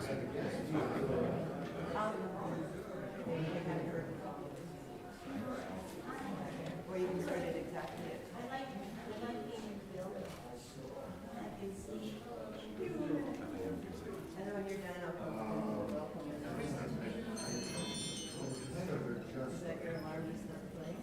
Or you can start it exactly at and then when you're done, I'll come and welcome you. Is that your alarm is not playing?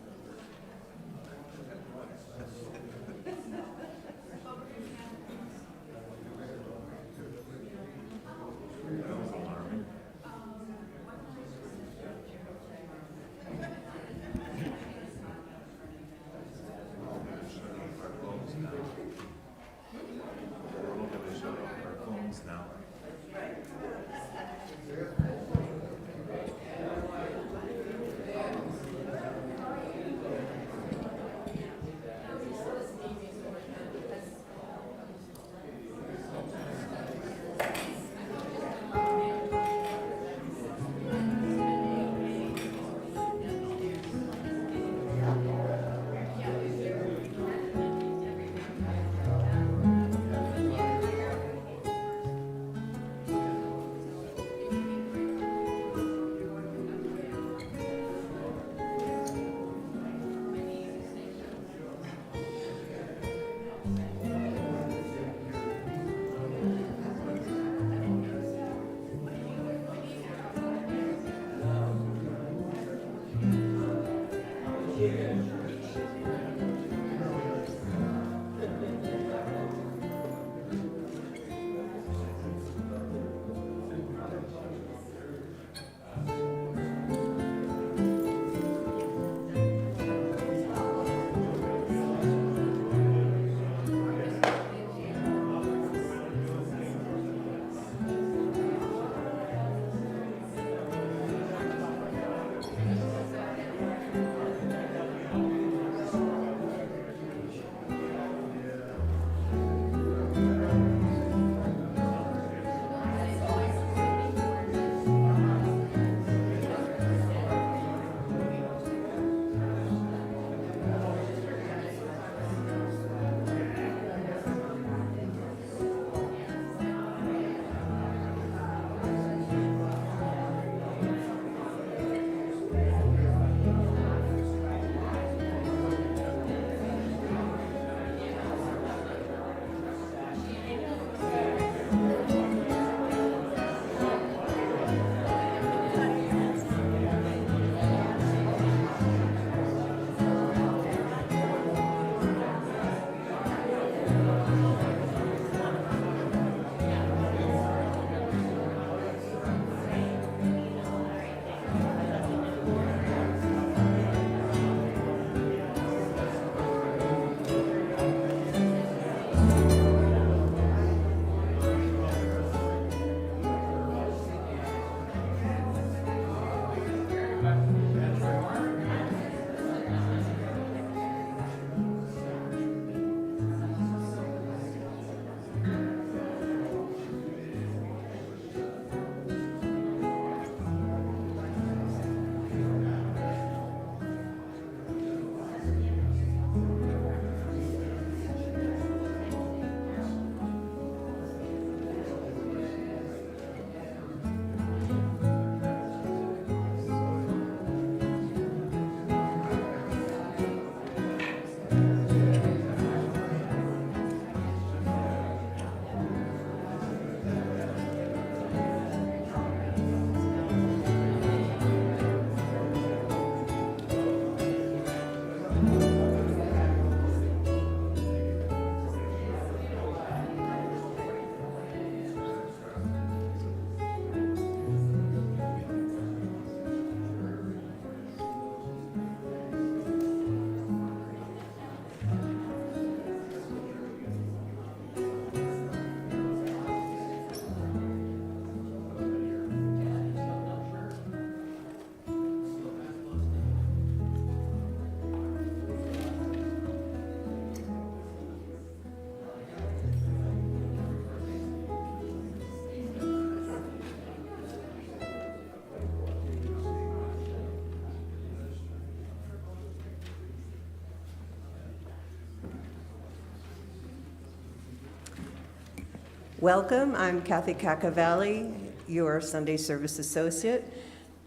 Welcome, I'm Kathy Cacavalli, your Sunday service associate.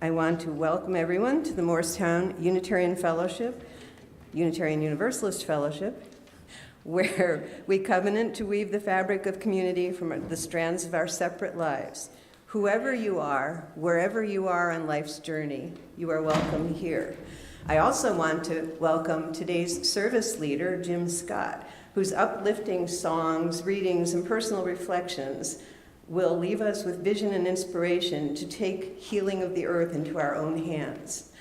I want to welcome everyone to the Morristown Unitarian Fellowship, Unitarian Universalist Fellowship, where we covenant to weave the fabric of community from the strands of our separate lives. Whoever you are, wherever you are on life's journey, you are welcome here. I also want to welcome today's service leader, Jim Scott, whose uplifting songs, readings, and personal reflections will leave us with vision and inspiration to take healing of the earth into our own hands.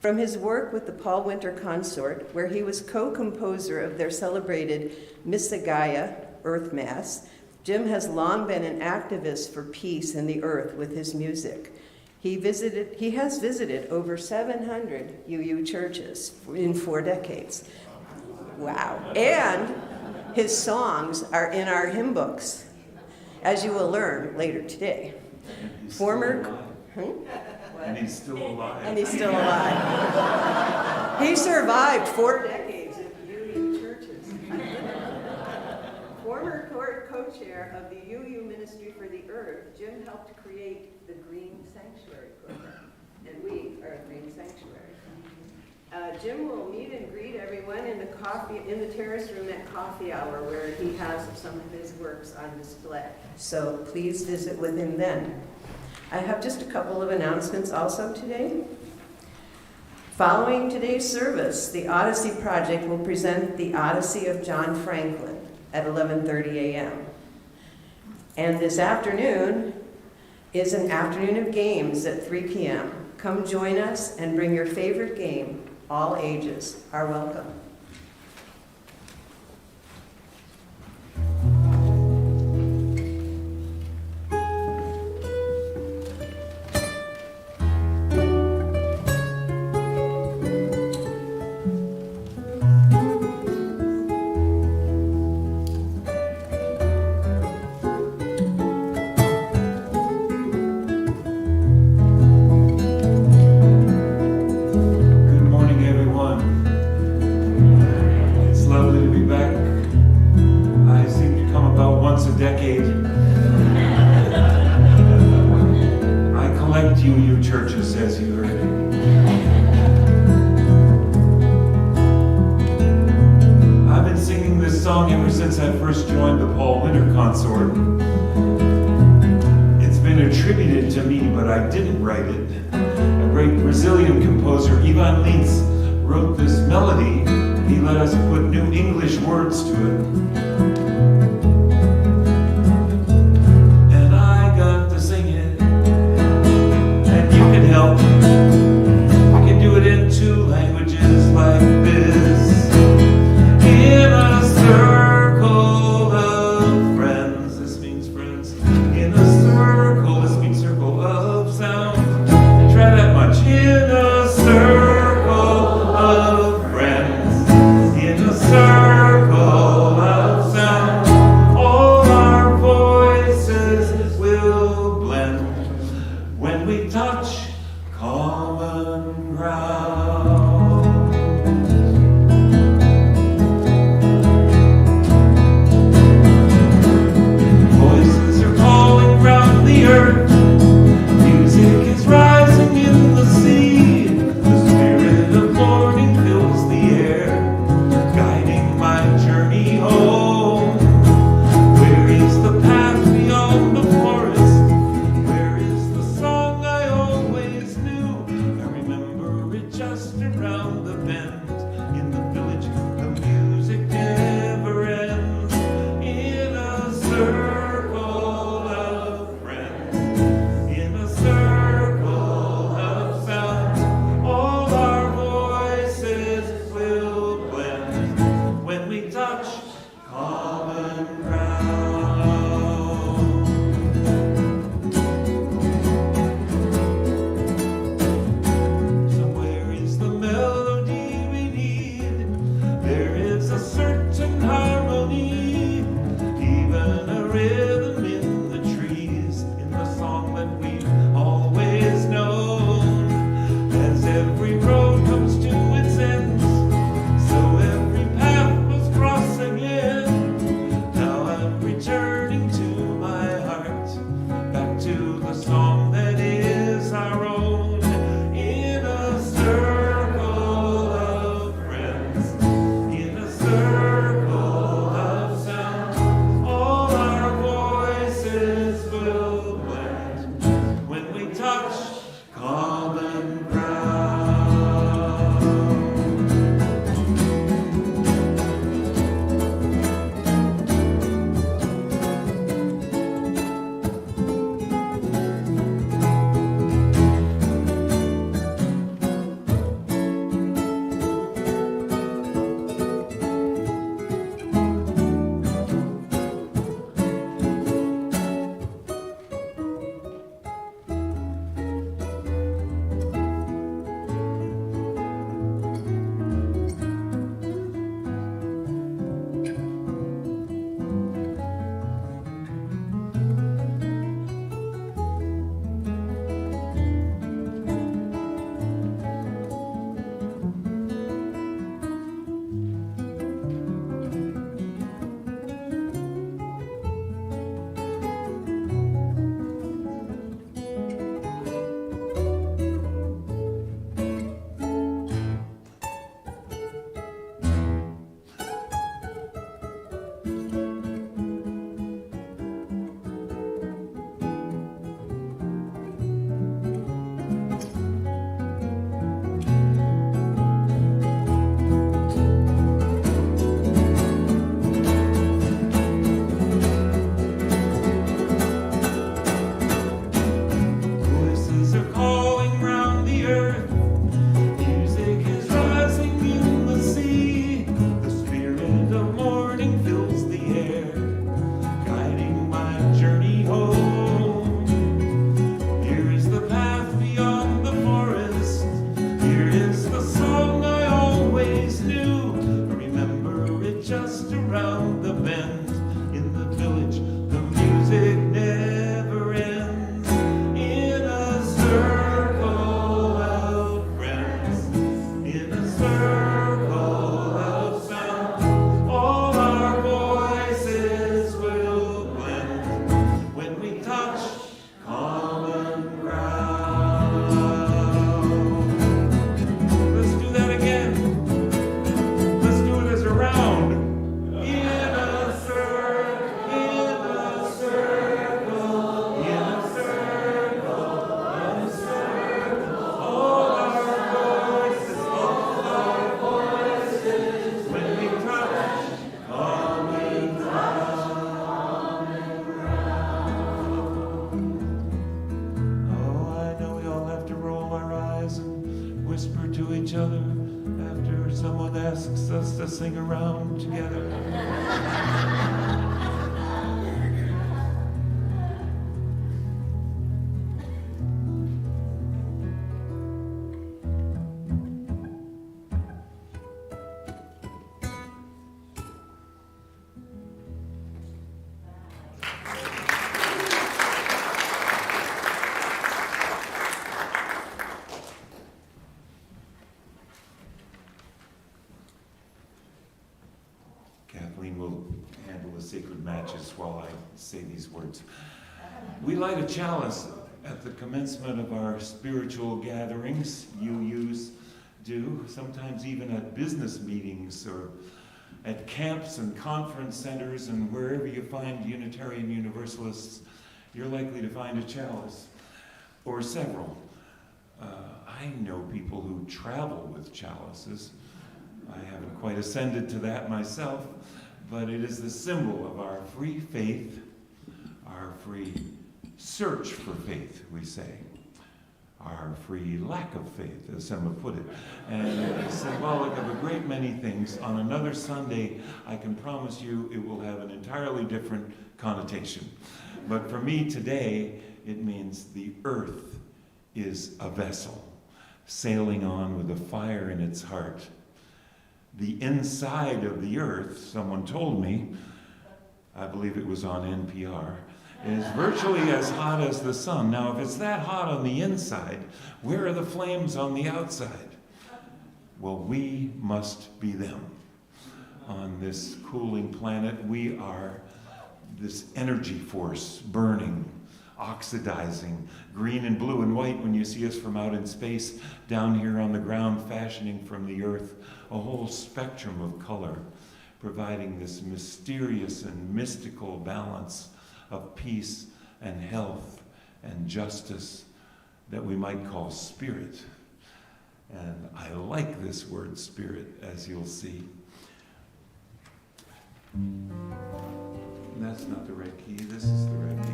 From his work with the Paul Winter Consort, where he was co-composer of their celebrated Missa Gaia, Earth Mass, Jim has long been an activist for peace in the earth with his music. He has visited over 700 UU churches in 4 decades. Wow. And his songs are in our hymn books, as you will learn later today. And he's still alive. And he's still alive. He survived 4 decades of UU churches. Former co-chair of the UU Ministry for the Earth, Jim helped create the Green Sanctuary program, and we are a Green Sanctuary. Jim will meet and greet everyone in the terrace room at coffee hour, where he has some of his works on display. So please visit with him then. I have just a couple of announcements also today. Following today's service, the Odyssey Project will present the Odyssey of John Franklin at 11:30 a.m. And this afternoon is an afternoon of games at 3 p.m. Come join us and bring your favorite game. All ages are welcome. Song sing around together? Kathleen will handle the sacred matches while I say these words. We light a chalice at the commencement of our spiritual gatherings. UUs do, sometimes even at business meetings or at camps and conference centers, and wherever you find Unitarian Universalists, you're likely to find a chalice or several. I know people who travel with chalices. I haven't quite ascended to that myself, but it is the symbol of our free faith, our free search for faith, we say, our free lack of faith, as some have put it, and it's symbolic of a great many things. On another Sunday, I can promise you it will have an entirely different connotation. But for me today, it means the earth is a vessel, sailing on with a fire in its heart. The inside of the earth, someone told me, I believe it was on NPR, is virtually as hot as the sun. Now, if it's that hot on the inside, where are the flames on the outside? Well, we must be them. On this cooling planet, we are this energy force burning, oxidizing, green and blue and white when you see us from out in space, down here on the ground, fashioning from the earth a whole spectrum of color, providing this mysterious and mystical balance of peace and health and justice that we might call spirit. And I like this word spirit, as you'll see. That's not the right key, this is the right key.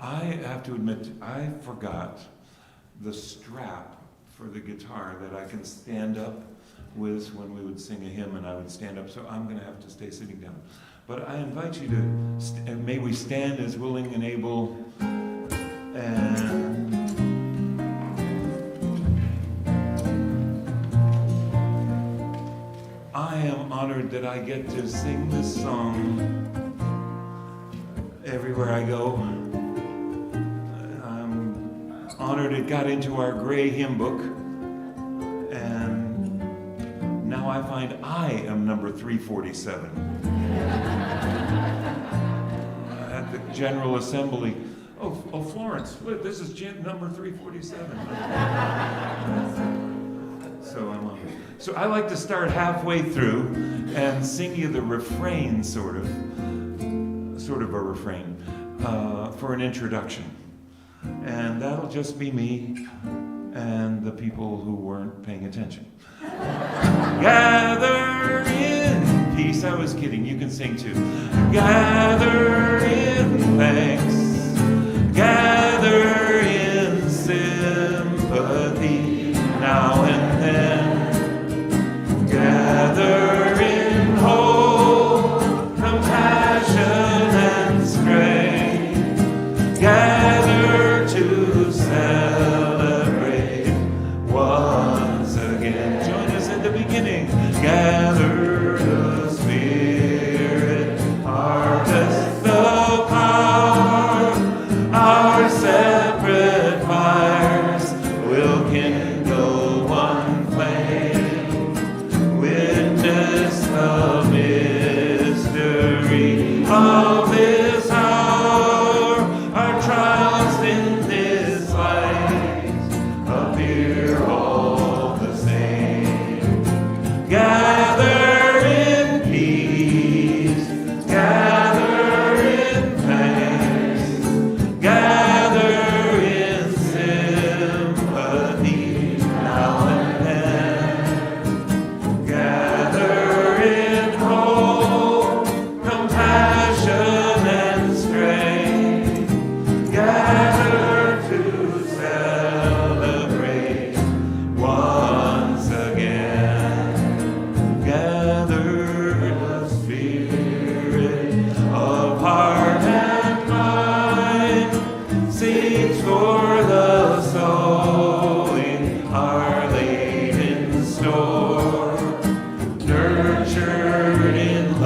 I have to admit, I forgot the strap for the guitar that I can stand up with when we would sing a hymn and I would stand up, so I'm going to have to stay sitting down. But I invite you to, may we stand as willing and able, and I am honored that I get to sing this song everywhere I go. I'm honored it got into our gray hymn book, and now I find I am number 347 at the General Assembly. Oh, Florence, look, this is number 347. So I'm honored. So I like to start halfway through and sing you the refrain, sort of a refrain, for an introduction. And that'll just be me and the people who weren't paying attention. Gather in peace. I was kidding. You can sing too. Gather in thanks. Gather in sympathy now and then. Gather in hope, compassion, and strength. Gather to celebrate once again. Join us at the beginning. Gather the Spirit, harvest the power. Our separate fires will kindle one flame. Witness the mystery of this hour. Our trials in this life appear all the same. Gather in peace, gather in thanks, gather in sympathy now and then. Gather in hope, compassion,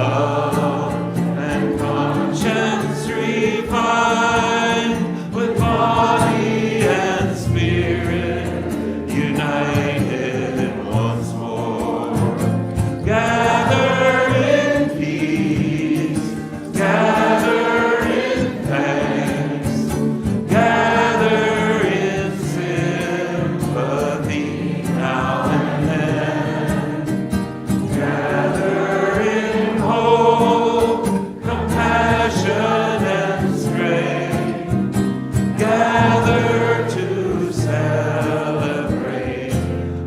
love and conscience refined, with body and spirit united once more. Gather in peace, gather in thanks, gather in sympathy now and then. Gather in hope, compassion and strength. Gather to celebrate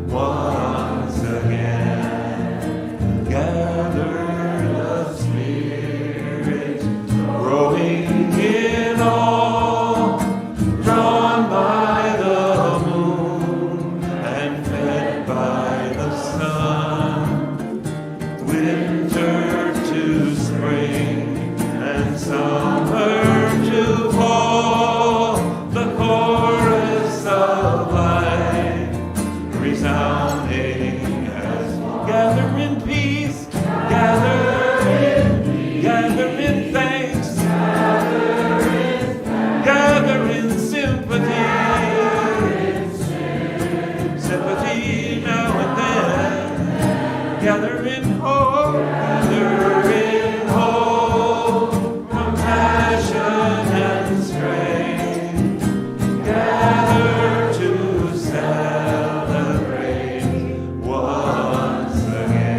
once again. Gather the Spirit, growing in all, drawn by the moon and fed by the sun. Winter to spring and summer to fall, the chorus of life resounding as gather in peace, gather in thanks, gather in sympathy, sympathy now and then. Gather in hope, compassion and strength. Gather to celebrate once again.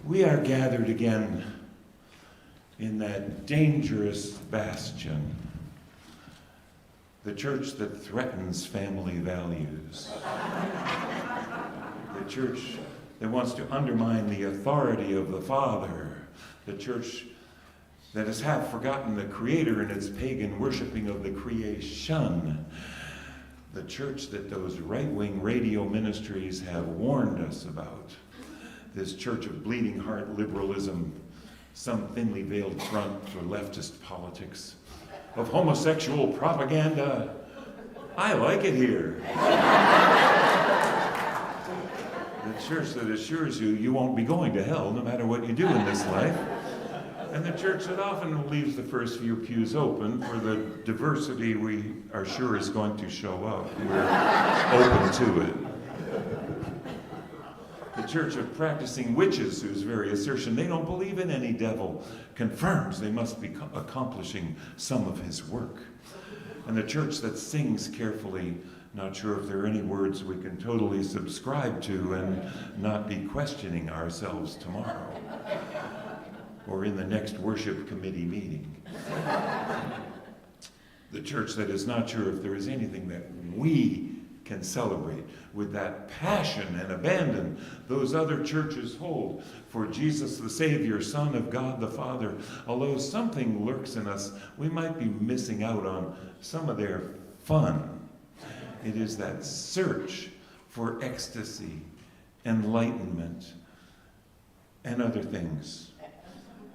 We are gathered again in that dangerous bastion, the church that threatens family values, the church that wants to undermine the authority of the Father, the church that has half forgotten the Creator in its pagan worshiping of the creation, the church that those right-wing radio ministries have warned us about. This church of bleeding heart liberalism, some thinly veiled front for leftist politics, of homosexual propaganda. I like it here. The church that assures you won't be going to hell no matter what you do in this life. And the church that often leaves the first few pews open for the diversity we are sure is going to show up. We're open to it. The church of practicing witches, whose very assertion they don't believe in any devil confirms they must be accomplishing some of his work. And the church that sings carefully, not sure if there are any words we can totally subscribe to and not be questioning ourselves tomorrow or in the next worship committee meeting. The church that is not sure if there is anything that we can celebrate with that passion and abandon those other churches hold for Jesus the Savior, Son of God the Father. Although something lurks in us, we might be missing out on some of their fun. It is that search for ecstasy, enlightenment, and other things,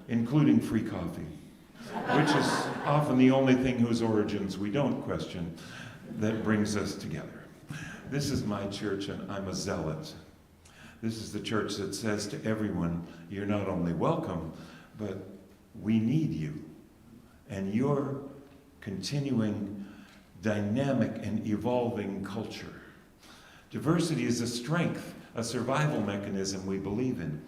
including free coffee, which is often the only thing whose origins we don't question that brings us together. This is my church, and I'm a zealot. This is the church that says to everyone, you're not only welcome, but we need you. And your continuing, dynamic, and evolving culture. Diversity is a strength, a survival mechanism we believe in.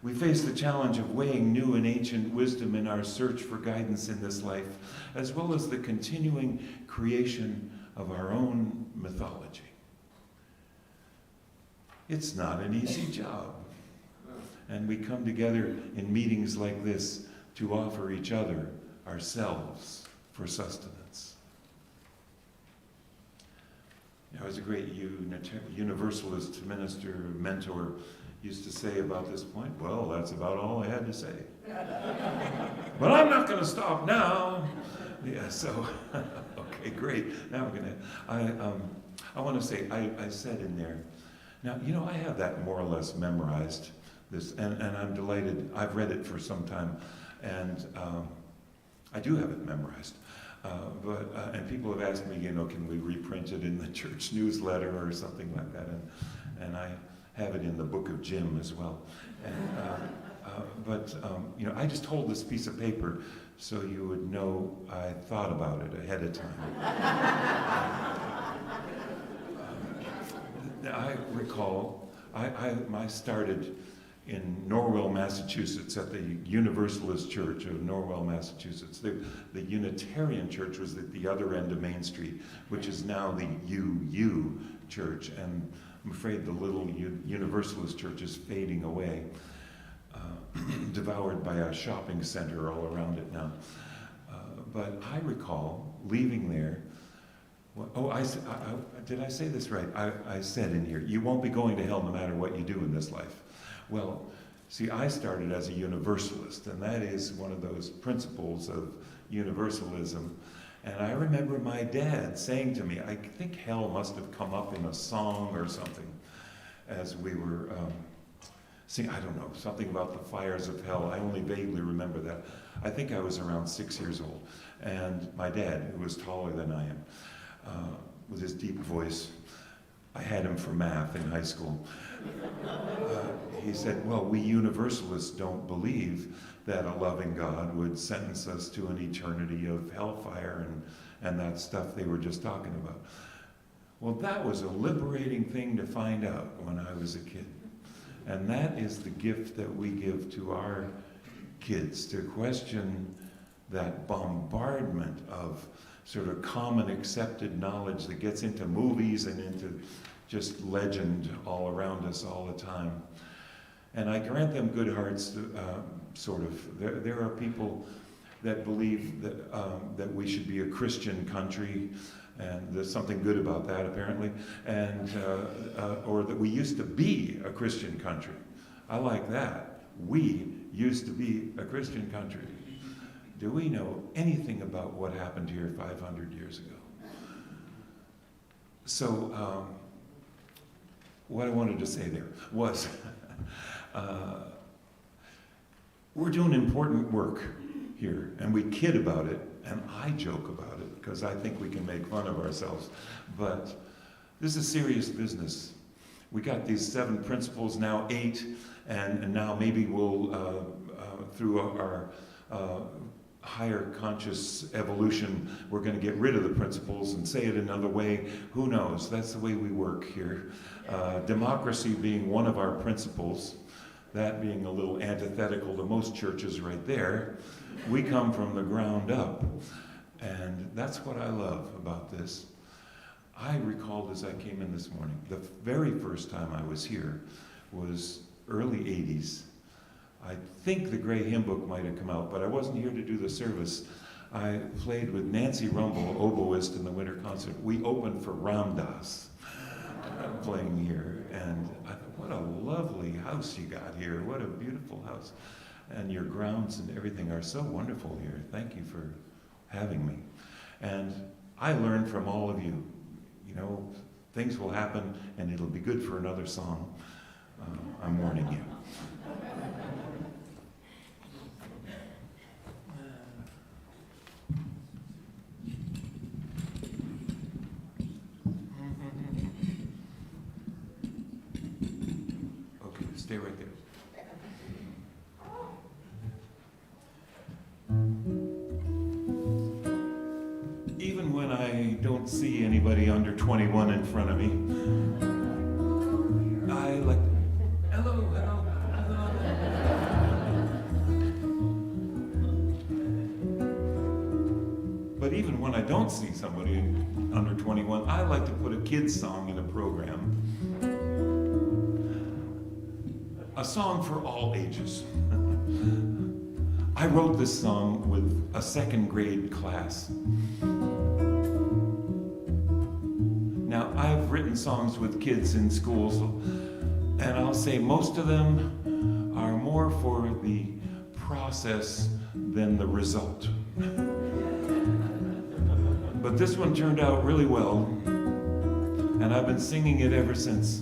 We face the challenge of weighing new and ancient wisdom in our search for guidance in this life, as well as the continuing creation of our own mythology. It's not an easy job. And we come together in meetings like this to offer each other ourselves for sustenance. There was a great Universalist minister, mentor, used to say about this point, well, that's about all I had to say. But I'm not going to stop now. Yeah, so, okay, great. Now we're going to, I want to say, I said in there, Now, I have that more or less memorized, and I'm delighted. I've read it for some time, and I do have it memorized. And people have asked me, can we reprint it in the church newsletter or something like that? And I have it in the Book of Jim as well. But I just hold this piece of paper so you would know I thought about it ahead of time. I recall, I started in Norwell, Massachusetts, at the Universalist Church of Norwell, Massachusetts. The Unitarian Church was at the other end of Main Street, which is now the UU Church, and I'm afraid the little Universalist Church is fading away, devoured by a shopping center all around it now. But I recall leaving there. Did I say this right? I said in here, you won't be going to hell no matter what you do in this life. Well, see, I started as a Universalist, and that is one of those principles of Universalism. And I remember my dad saying to me, I think hell must have come up in a song or something as we were singing, I don't know, something about the fires of hell. I only vaguely remember that. I think I was around 6 years old. And my dad, who was taller than I am, with his deep voice, I had him for math in high school. He said, well, we Universalists don't believe that a loving God would sentence us to an eternity of hellfire and that stuff they were just talking about. Well, that was a liberating thing to find out when I was a kid. And that is the gift that we give to our kids, to question that bombardment of sort of common accepted knowledge that gets into movies and into just legend all around us all the time. And I grant them good hearts, sort of. There are people that believe that we should be a Christian country, and there's something good about that apparently, and or that we used to be a Christian country. I like that. We used to be a Christian country. Do we know anything about what happened here 500 years ago? So, what I wanted to say there was, we're doing important work here, and we kid about it, and I joke about it, because I think we can make fun of ourselves, but this is serious business. We got these 7 principles, now 8, and now maybe we'll, through our higher conscious evolution, we're going to get rid of the principles and say it another way. Who knows? That's the way we work here. Democracy being one of our principles, that being a little antithetical to most churches right there. We come from the ground up, and that's what I love about this. I recalled as I came in this morning, the very first time I was here was early 80s. I think the Gray Hymn Book might have come out, but I wasn't here to do the service. I played with Nancy Rumble, oboist, in the winter concert. We opened for Ram Dass playing here, and I thought, what a lovely house you got here. What a beautiful house. And your grounds and everything are so wonderful here. Thank you for having me. And I learned from all of you. You know, things will happen, and it'll be good for another song. I'm warning you. Okay, stay right there. Even when I don't see anybody under 21 in front of me, I like, hello, hello, hello. But even when I don't see somebody under 21, I like to put a kid's song in a program. A song for all ages. I wrote this song with a 2nd grade class. Now, I've written songs with kids in schools, and I'll say most of them are more for the process than the result. But this one turned out really well, and I've been singing it ever since.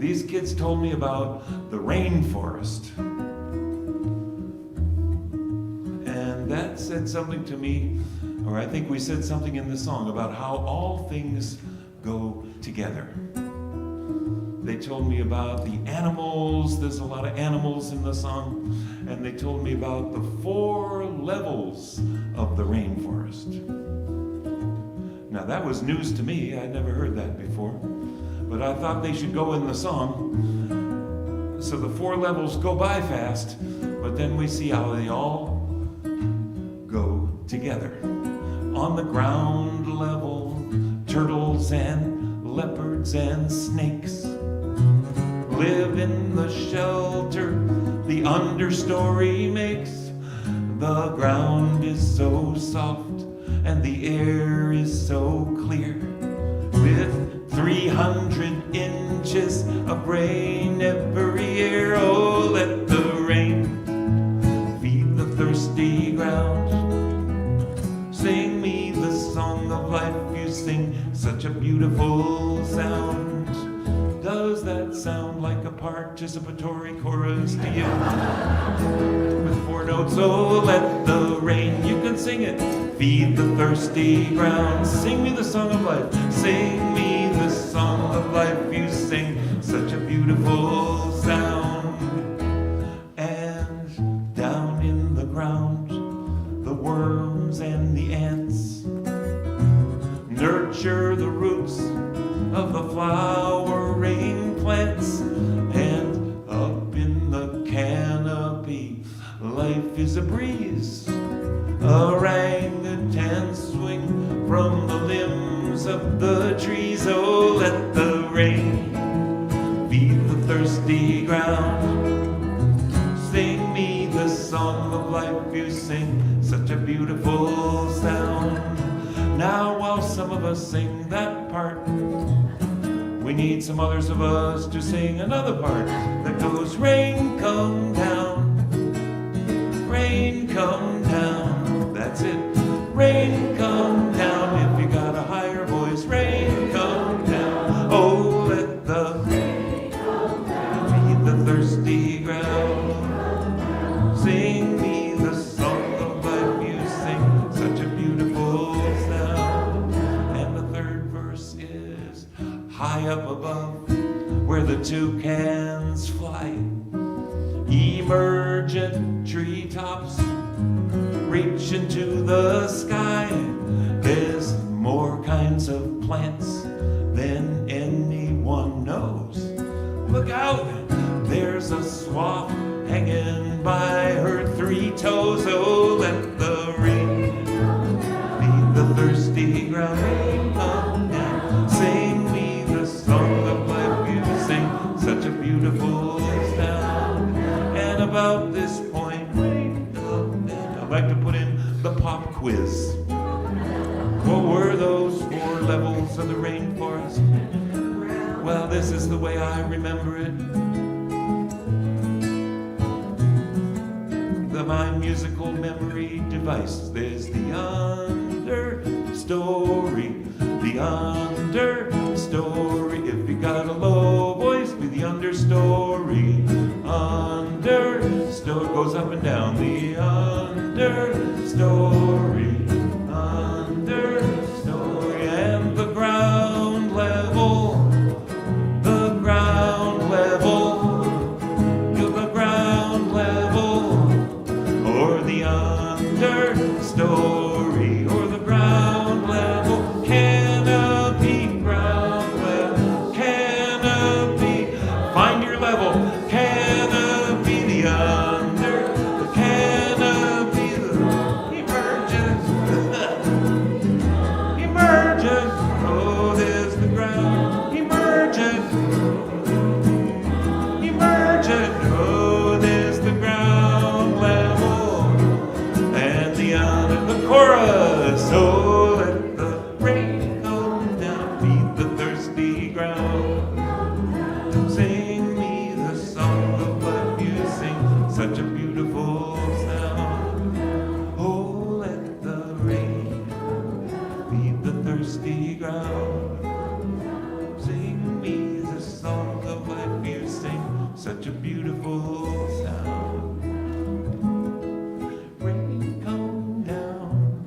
these kids told me about the rainforest. And that said something to me, or I think we said something in the song about how all things go together. They told me about the animals. There's a lot of animals in the song. And they told me about the 4 levels of the rainforest. Now that was news to me. I'd never heard that before. But I thought they should go in the song. So the 4 levels go by fast, but then we see how they all go together. On the ground level, turtles and leopards and snakes live in the shelter the understory makes. The ground is so soft and the air is so clear, with 300 inches of rain every year. Oh, let the rain feed the thirsty ground. Sing me the song of life you sing, such a beautiful sound. Does that sound like a participatory chorus to you? With 4 notes, oh, let the rain, you can sing it, feed the thirsty ground. Sing me the song of life, sing me the song of life you sing, such a beautiful sound. And down in the ground, the worms and the ants nurture the roots of the flowering plants. And up in the canopy, life is a breeze. Orangutans swing from the limbs of the trees. Oh, let the rain feed the thirsty ground. Sing me the song of life you sing, such a beautiful sound. Now while some of us sing that part, we need some others of us to sing another part that goes, rain come down, rain come down. That's it. Rain come down. If you got a higher voice, rain come down. Oh, let the rain come down. Feed the thirsty ground. Sing me the song of life you sing, such a beautiful sound. And the 3rd verse is, high up above, where the toucans fly, emergent treetops reach into the sky. There's more kinds of plants than anyone knows. Look out, there's a swath hanging by her 3 toes. Oh, let the rain feed the thirsty ground. Rain come down. Sing me the song of life you sing, such a beautiful sound. And about this point, I'd like to put in the pop quiz. What were those 4 levels of the rainforest? Well, this is the way I remember it. My musical memory device. There's the understory, the understory. If you got a low voice, be the understory. Understory goes up and down. The understory, understory. And the ground level, the ground level. You're the ground level, or the understory, or the ground level. Canopy, ground level, canopy. Find your level. Canopy, the under, the canopy, the emergent, emergent. Oh, there's the ground, emergent, emergent. Oh, there's the ground level. And the chorus, oh, let the rain come down, feed the thirsty ground. Sing me the song of life you sing, such a beautiful sound. Oh, let the rain feed the thirsty ground. Sing me the song of life such a beautiful sound. Rain come down,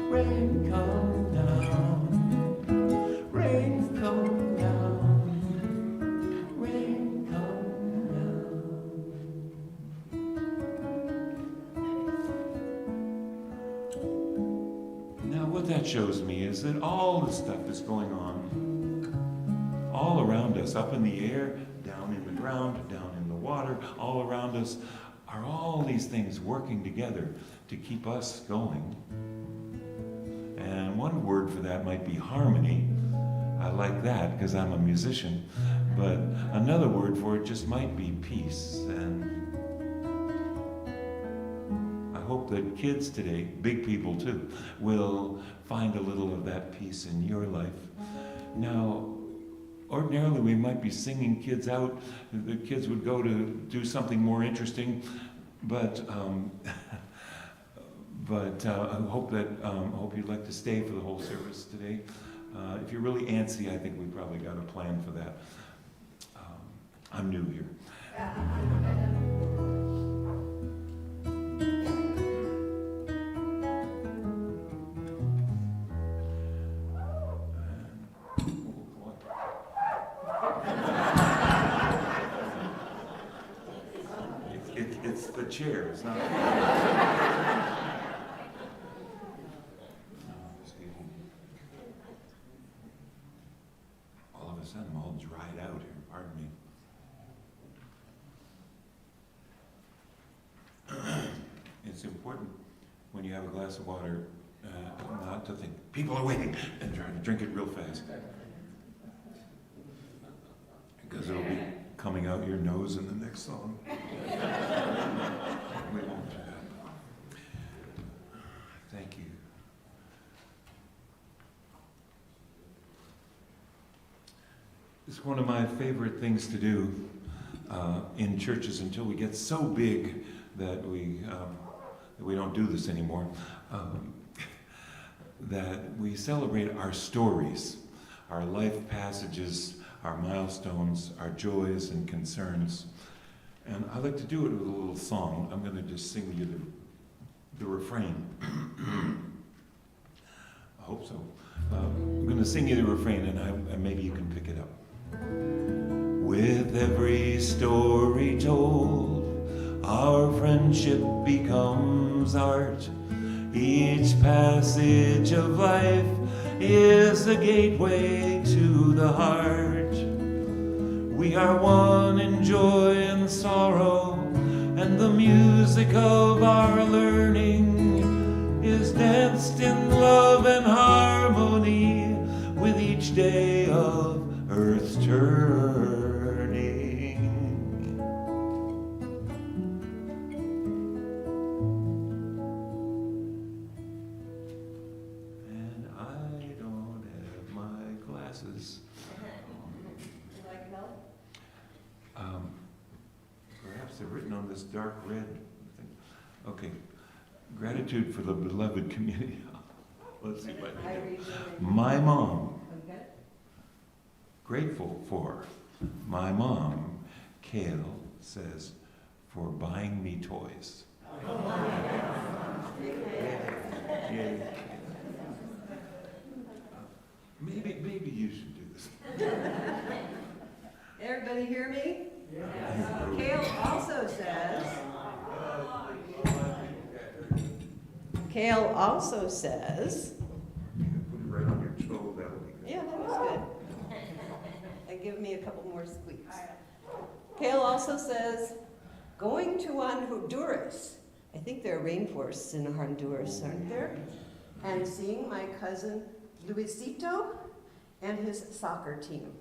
rain come down, rain come down, rain come down. Now what that shows me is that all the stuff that's going on all around us, up in the air, down in the ground, down in the water, all around us, are all these things working together to keep us going. And one word for that might be harmony. I like that because I'm a musician. But another word for it just might be peace. And I hope that kids today, big people too, will find a little of that peace in your life. Now, ordinarily, we might be singing kids out. The kids would go to do something more interesting, but I hope you'd like to stay for the whole service today. If you're really antsy, I think we probably got a plan for that. I'm new here. It's the chair, it's not. All of a sudden, I'm all dried out here, pardon me. It's important when you have a glass of water not to think, people are waiting, and try to drink it real fast. Because it'll be coming out your nose in the next song. We won't do that. Thank you. It's one of my favorite things to do in churches until we get so big that we don't do this anymore. That we celebrate our stories, our life passages, our milestones, our joys and concerns. And I like to do it with a little song. I'm going to just sing you the refrain. I hope so. I'm going to sing you the refrain, and maybe you can pick it up. With every story told, our friendship becomes art. Each passage of life is a gateway to the heart. We are one in joy and sorrow, and the music of our learning is danced in love and harmony with each day of earth's turning. And I don't have my glasses. Perhaps they're written on this dark red thing. Okay. Gratitude for the beloved community. Let's see if I can do it. My mom. Grateful for my mom, Kale, says, for buying me toys. Yeah. Maybe you should do this. Everybody hear me? Yes. Kale also says, Put it right on your toe, that'll be good. yeah, that was good. And give me a couple more squeaks. Kale also says, going to Honduras. I think there are rainforests in Honduras, aren't there? And seeing my cousin Luisito and his soccer team.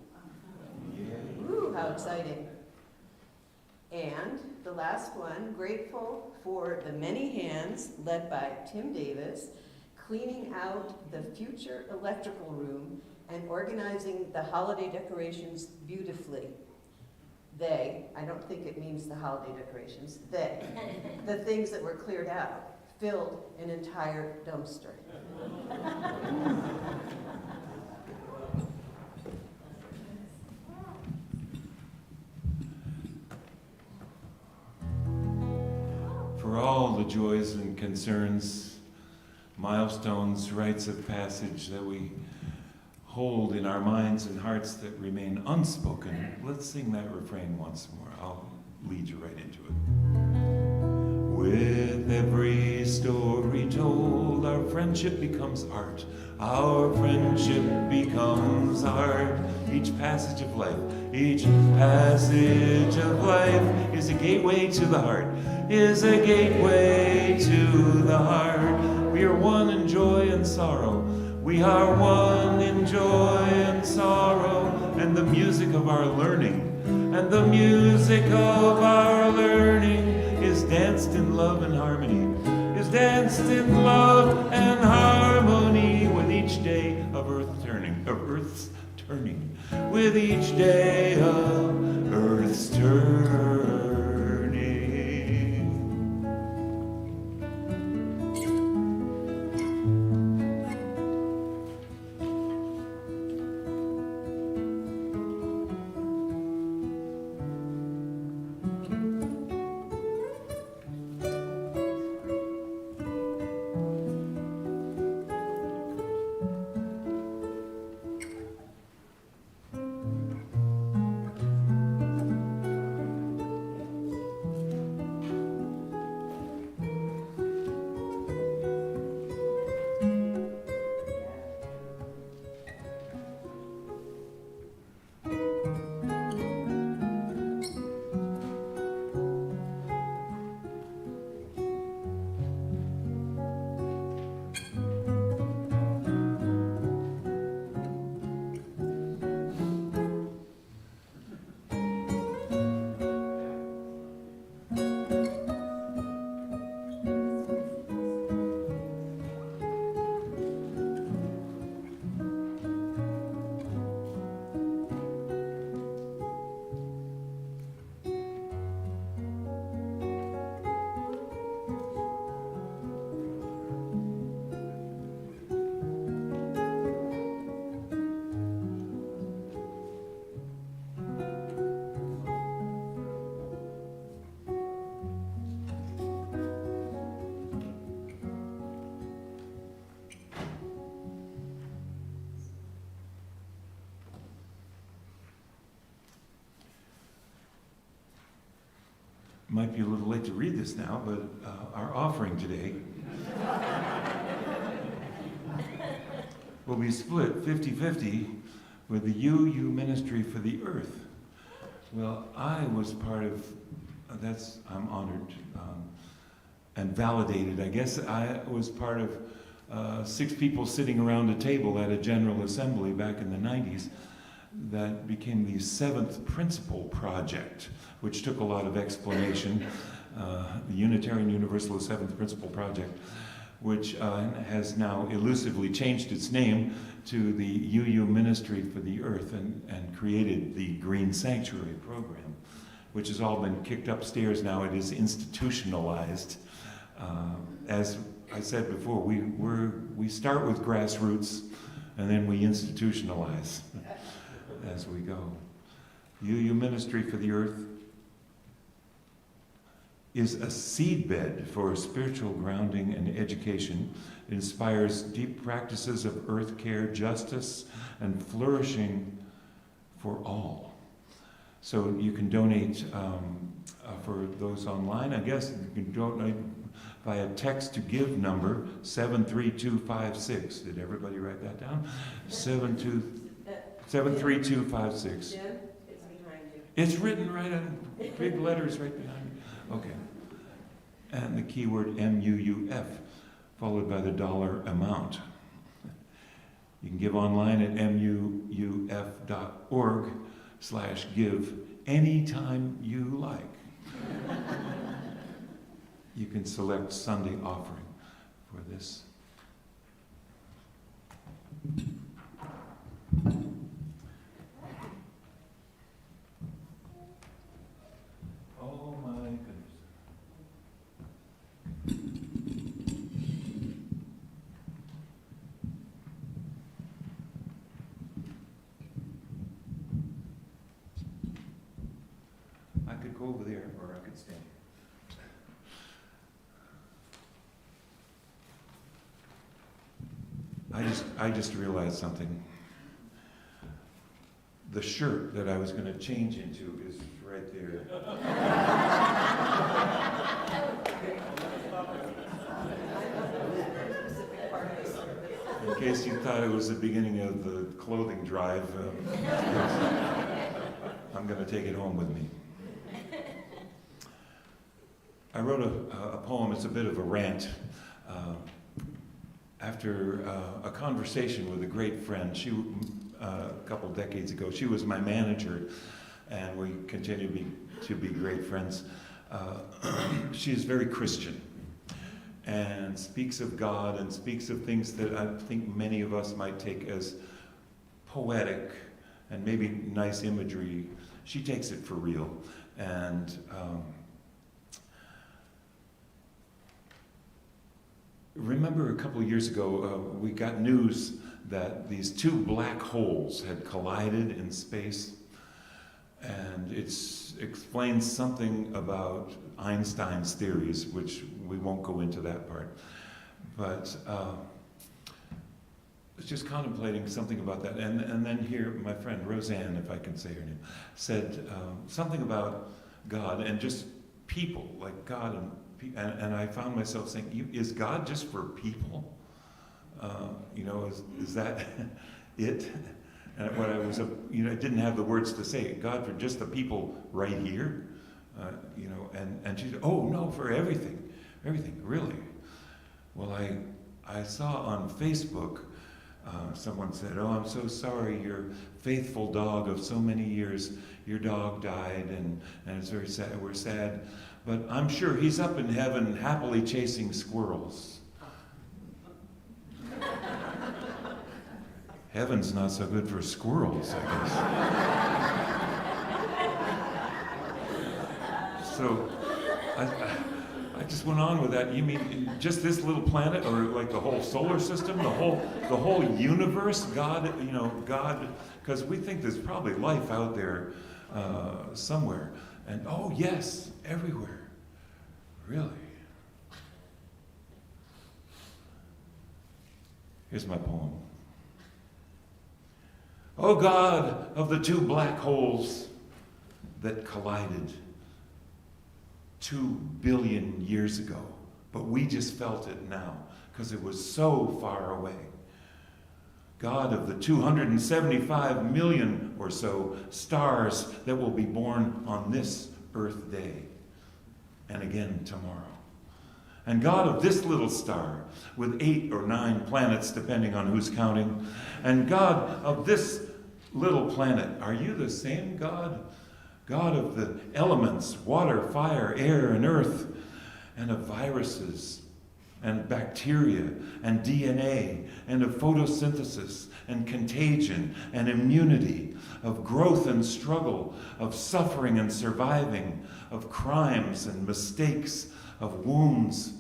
Yeah. Ooh, how exciting. And the last one, grateful for the many hands led by Tim Davis, cleaning out the future electrical room and organizing the holiday decorations beautifully. They, I don't think it means the holiday decorations, they, the things that were cleared out, filled an entire dumpster. all the joys and concerns, milestones, rites of passage that we hold in our minds and hearts that remain unspoken. Let's sing that refrain once more. I'll lead you right into it. With every story told, our friendship becomes art. Our friendship becomes art. Each passage of life is a gateway to the heart, is a gateway to the heart. We are one in joy and sorrow. We are one in joy and sorrow, and the music of our learning, and the music of our learning is danced in love and harmony, is danced in love and harmony with each day of Earth's turning, with each day of Earth's turning. Might be a little late to read this now, but our offering today will be split 50-50 with the UU Ministry for the Earth. Well, I was part of, I'm honored and validated. I guess I was part of 6 people sitting around a table at a General Assembly back in the 90s that became the 7th Principle Project, which took a lot of explanation. The Unitarian Universalist 7th Principle Project, which has now elusively changed its name to the UU Ministry for the Earth and created the Green Sanctuary Program, which has all been kicked upstairs now. It is institutionalized. As I said before, we start with grassroots and then we institutionalize as we go. UU Ministry for the Earth is a seedbed for spiritual grounding and education. It inspires deep practices of earth care, justice, and flourishing for all. So you can donate for those online. I guess you can donate via text to give number 73256. Did everybody write that down? 73256. Jim, it's behind you. It's written right in big letters right behind me. Okay. And the keyword MUUF, followed by the dollar amount. You can give online at muuf.org/give anytime you like. You can select Sunday offering for this. Oh my goodness. I could go over there or I could stand here. I just realized something. The shirt that I was going to change into is right there. In case you thought it was the beginning of the clothing drive, I'm going to take it home with me. I wrote a poem. It's a bit of a rant. After a conversation with a great friend, a couple decades ago, she was my manager, and we continue to be great friends. She is very Christian and speaks of God and speaks of things that I think many of us might take as poetic and maybe nice imagery. She takes it for real. And remember a couple of years ago, we got news that these two black holes had collided in space, and it explains something about Einstein's theories, which we won't go into that part. But I was just contemplating something about that, and then here my friend Roseanne, if I can say her name, said something about God and just people, like God and I found myself saying, is God just for people? Is that it? And when I was, I didn't have the words to say, God for just the people right here, and she said, oh no, for everything, really. Well, I saw on Facebook, someone said, oh, I'm so sorry, your faithful dog of so many years, your dog died, and it's very sad, we're sad, but I'm sure he's up in heaven happily chasing squirrels. Heaven's not so good for squirrels, I guess. So I just went on with that. You mean just this little planet, or like the whole solar system, the whole universe? God, God, because we think there's probably life out there somewhere. And oh yes, everywhere. Really? Here's my poem. O God of the two black holes that collided 2 billion years ago, but we just felt it now because it was so far away. God of the 275 million or so stars that will be born on this Earth day and again tomorrow. And God of this little star with 8 or 9 planets, depending on who's counting. And God of this little planet, are you the same God? God of the elements, water, fire, air, and earth, and of viruses, and bacteria, and DNA, and of photosynthesis, and contagion, and immunity, of growth and struggle, of suffering and surviving, of crimes and mistakes, of wounds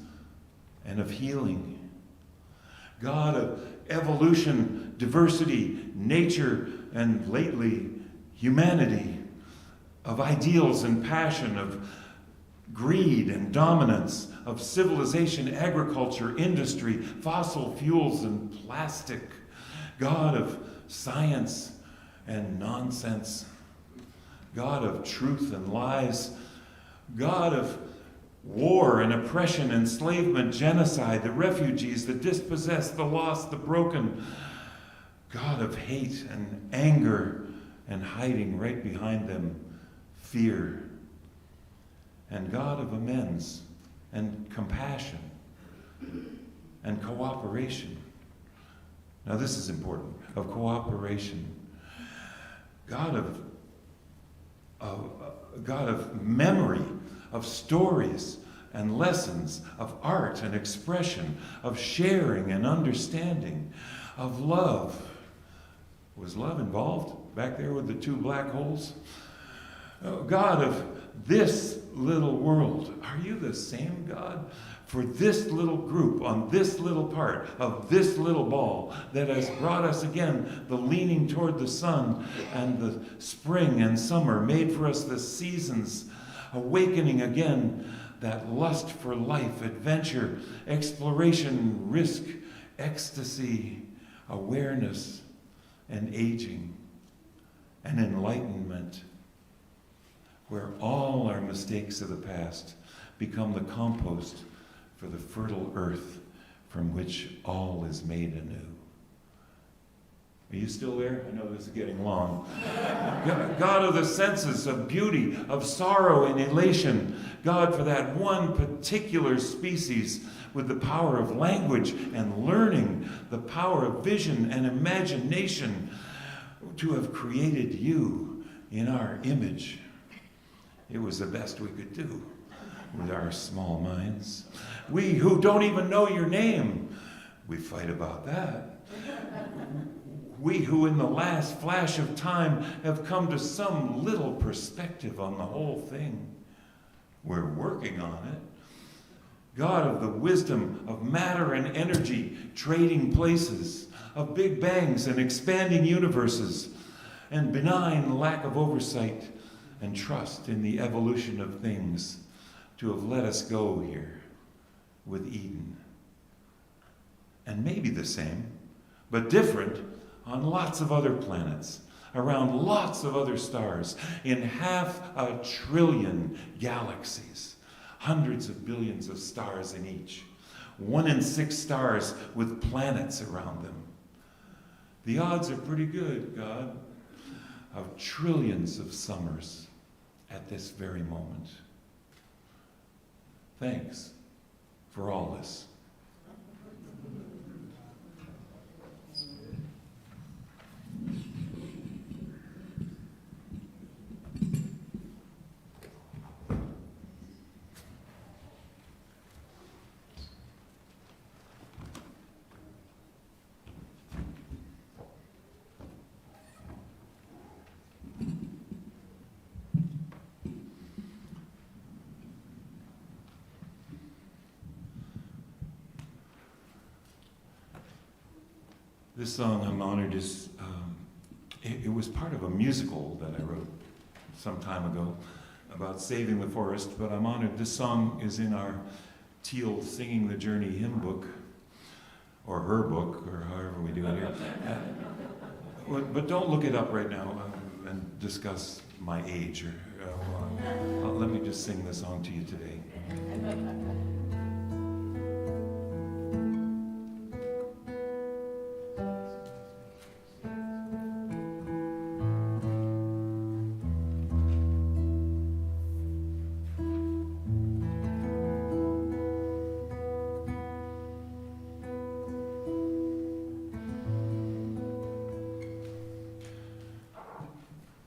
and of healing. God of evolution, diversity, nature, and lately humanity, of ideals and passion, of greed and dominance, of civilization, agriculture, industry, fossil fuels, and plastic. God of science and nonsense. God of truth and lies. God of war and oppression, enslavement, genocide, the refugees, the dispossessed, the lost, the broken. God of hate and anger, and hiding right behind them, fear. And God of amends and compassion and cooperation. Now this is important, of cooperation. God of memory, of stories and lessons, of art and expression, of sharing and understanding, of love. Was love involved back there with the 2 black holes? Oh, God of this little world, are you the same God for this little group on this little part of this little ball that has brought us again the leaning toward the sun and the spring and summer, made for us the seasons, awakening again that lust for life, adventure, exploration, risk, ecstasy, awareness and aging and enlightenment, where all our mistakes of the past become the compost for the fertile earth from which all is made anew. Are you still there? I know this is getting long. God of the senses, of beauty, of sorrow and elation. God for that one particular species with the power of language and learning, the power of vision and imagination, to have created you in our image. It was the best we could do with our small minds. We who don't even know your name, we fight about that. We who in the last flash of time have come to some little perspective on the whole thing, we're working on it. God of the wisdom of matter and energy trading places, of big bangs and expanding universes, and benign lack of oversight and trust in the evolution of things, to have let us go here with Eden. And maybe the same, but different, on lots of other planets, around lots of other stars, in 500 billion galaxies, hundreds of billions of stars in each, 1 in 6 stars with planets around them. The odds are pretty good, God, of trillions of summers at this very moment. Thanks for all this. This song I'm honored is, it was part of a musical that I wrote some time ago about saving the forest, but I'm honored. This song is in our Teal Singing the Journey hymn book, or her book, or however we do it here. But don't look it up right now and discuss my age. Let me just sing the song to you today.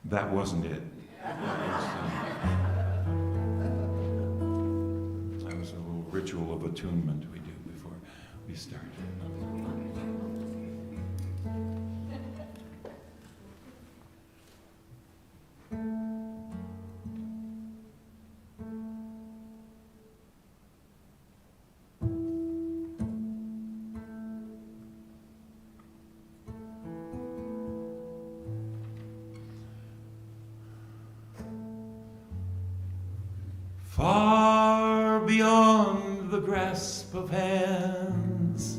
That wasn't it. That was a little ritual of attunement we do before we start. Far beyond the grasp of hands,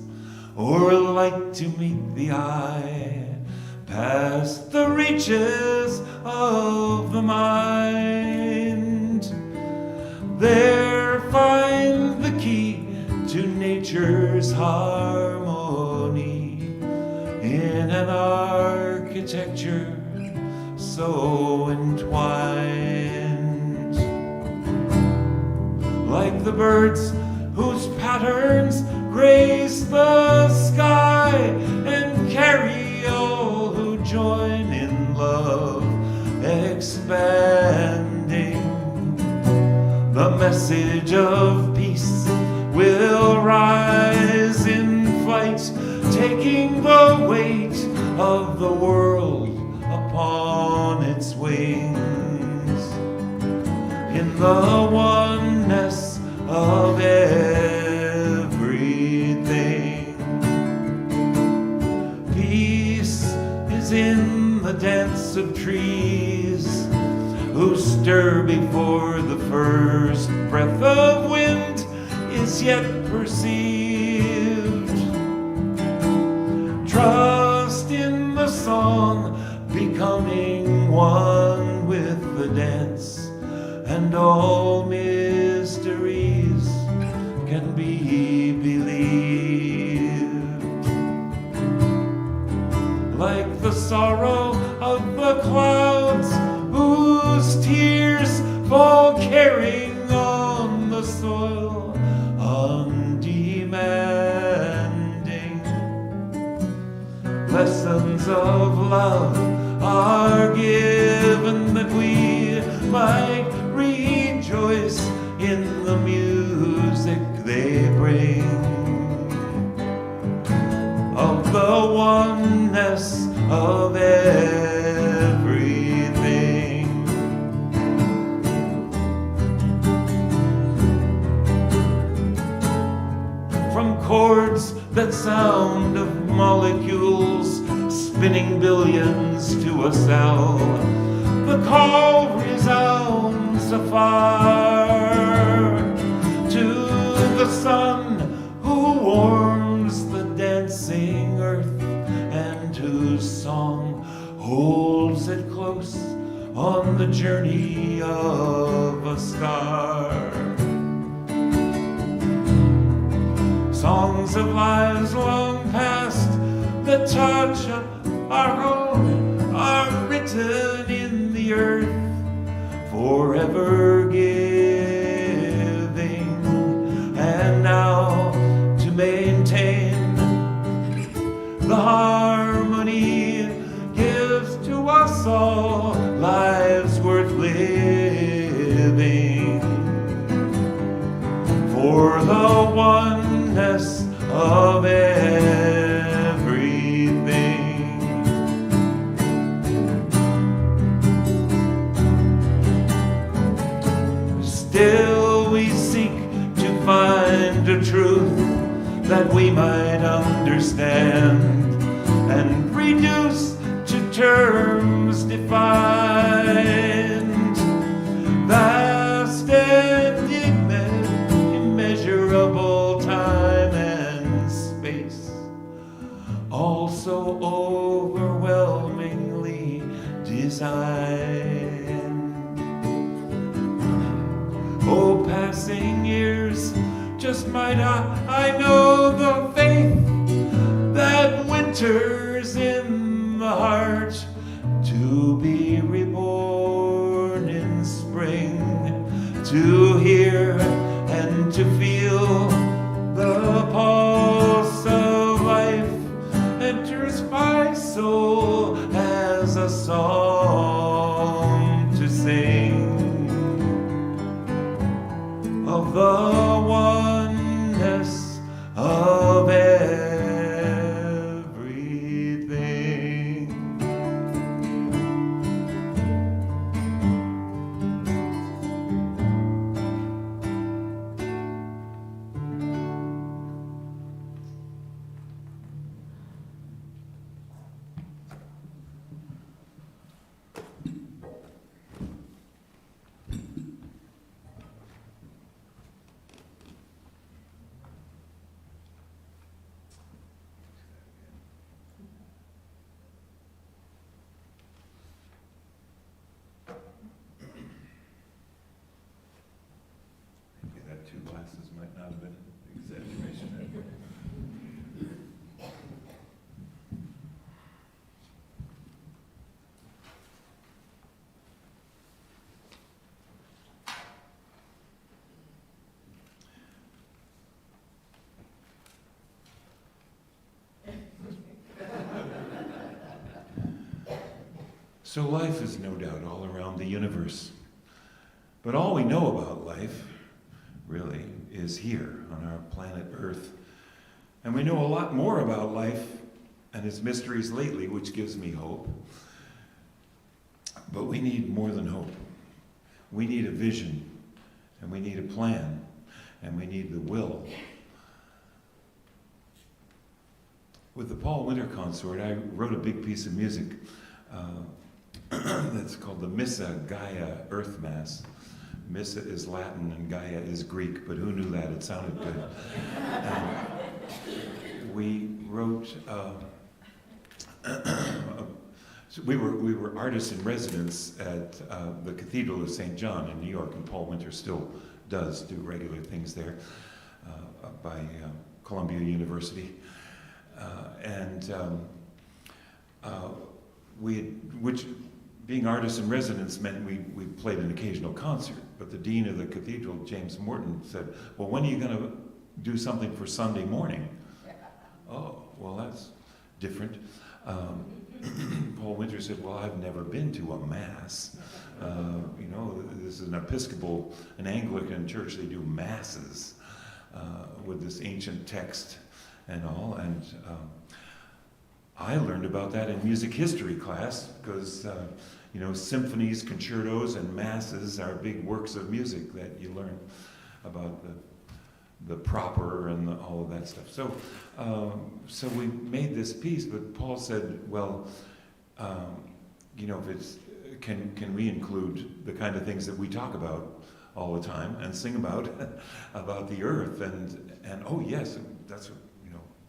or light to meet the eye, past the reaches of the mind, there find the key to nature's harmony, in an architecture so entwined. Like the birds whose patterns grace the sky and carry all who join in love, expanding the message of peace will rise in flight, taking the weight of the world upon its wings. In the oneness of everything, peace is in the dance of trees who stir before the first breath of wind is yet perceived. Trust song, becoming one with the dance, and all mysteries can be believed. Like the sorrow of the clouds, whose tears fall carrying on the soil, undemanding. Lessons of love are given that we might rejoice in the music they bring, of the oneness of everything. From chords that sound of molecules spinning billions to a cell, the call resounds afar to the sun who warms the dancing earth and whose song holds it close on the journey of a star. Songs of lives long past that touch our own are written in the earth, forever giving, and now to maintain the harmony gives to us all lives worth living, for the oneness of everything. Still we seek to find a truth that we might understand and reduce to terms defined, vast and immeasurable time and space, also overwhelmingly designed. Oh, passing years, just might I know the faith that winters in the heart, to be reborn in spring, to hear and to feel the pulse of life enters my soul as a song to sing, of the oneness of everything. Two glasses might not have been an exaggeration. So life is no doubt all around the universe. But all we know about life really is here on our planet Earth. And we know a lot more about life and its mysteries lately, which gives me hope. But we need more than hope. We need a vision, and we need a plan, and we need the will. With the Paul Winter Consort, I wrote a big piece of music that's called the Missa Gaia Earth Mass. Missa is Latin and Gaia is Greek, but who knew that? It sounded good. We wrote So we were artists in residence at the Cathedral of St. John in New York, and Paul Winter still does do regular things there by Columbia University. Which being artists in residence meant we played an occasional concert, but the dean of the cathedral, James Morton, said, well, when are you going to do something for Sunday morning? Oh, well, that's different. Paul Winter said, well, I've never been to a mass. This is an Anglican church, they do masses with this ancient text and all. And I learned about that in music history class because, symphonies, concertos, and masses are big works of music that you learn about the proper and all of that stuff. So we made this piece, but Paul said, well, if it's, can we include the kind of things that we talk about all the time and sing about, about the earth, and oh yes, that's what,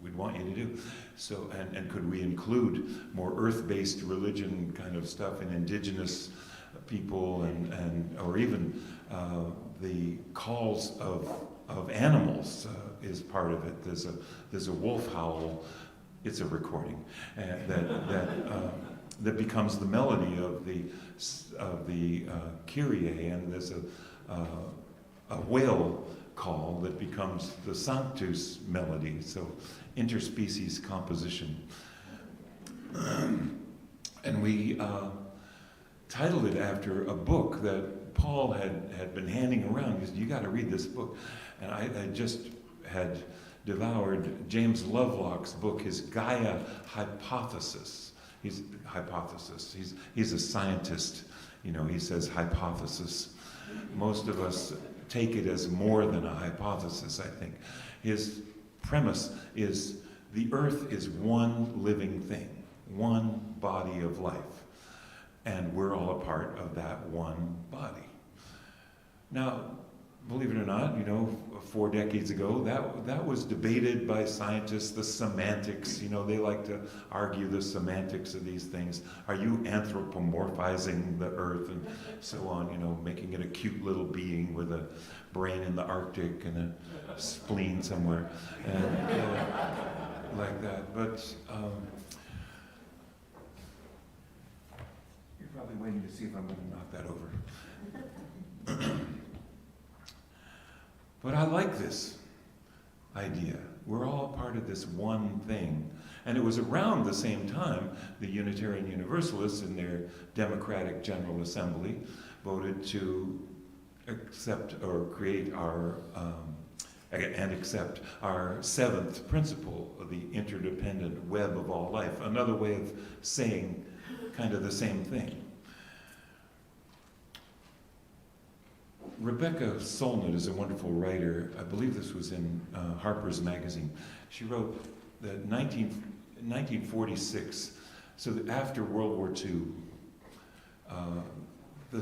we'd want you to do. So, and could we include more earth-based religion kind of stuff in indigenous people or even the calls of animals is part of it. There's a wolf howl. It's a recording that becomes the melody of the Kyrie, and there's a whale call that becomes the Sanctus melody. So interspecies composition. And we titled it after a book that Paul had been handing around. He said, you got to read this book. And I just had devoured James Lovelock's book, his Gaia hypothesis. He's a scientist. He says hypothesis. Most of us take it as more than a hypothesis, I think. His premise is the earth is one living thing, one body of life, and we're all a part of that one body. Now, believe it or not, 4 decades ago, that was debated by scientists, the semantics, they like to argue the semantics of these things. Are you anthropomorphizing the earth and so on, making it a cute little being with a brain in the Arctic and a spleen somewhere, and like that. But you're probably waiting to see if I'm going to knock that over. But I like this idea. We're all part of this one thing. And it was around the same time the Unitarian Universalists in their Democratic General Assembly voted to accept or create accept our 7th principle of the interdependent web of all life. Another way of saying kind of the same thing. Rebecca Solnit is a wonderful writer. I believe this was in Harper's Magazine. She wrote that 1946, so that after World War II, the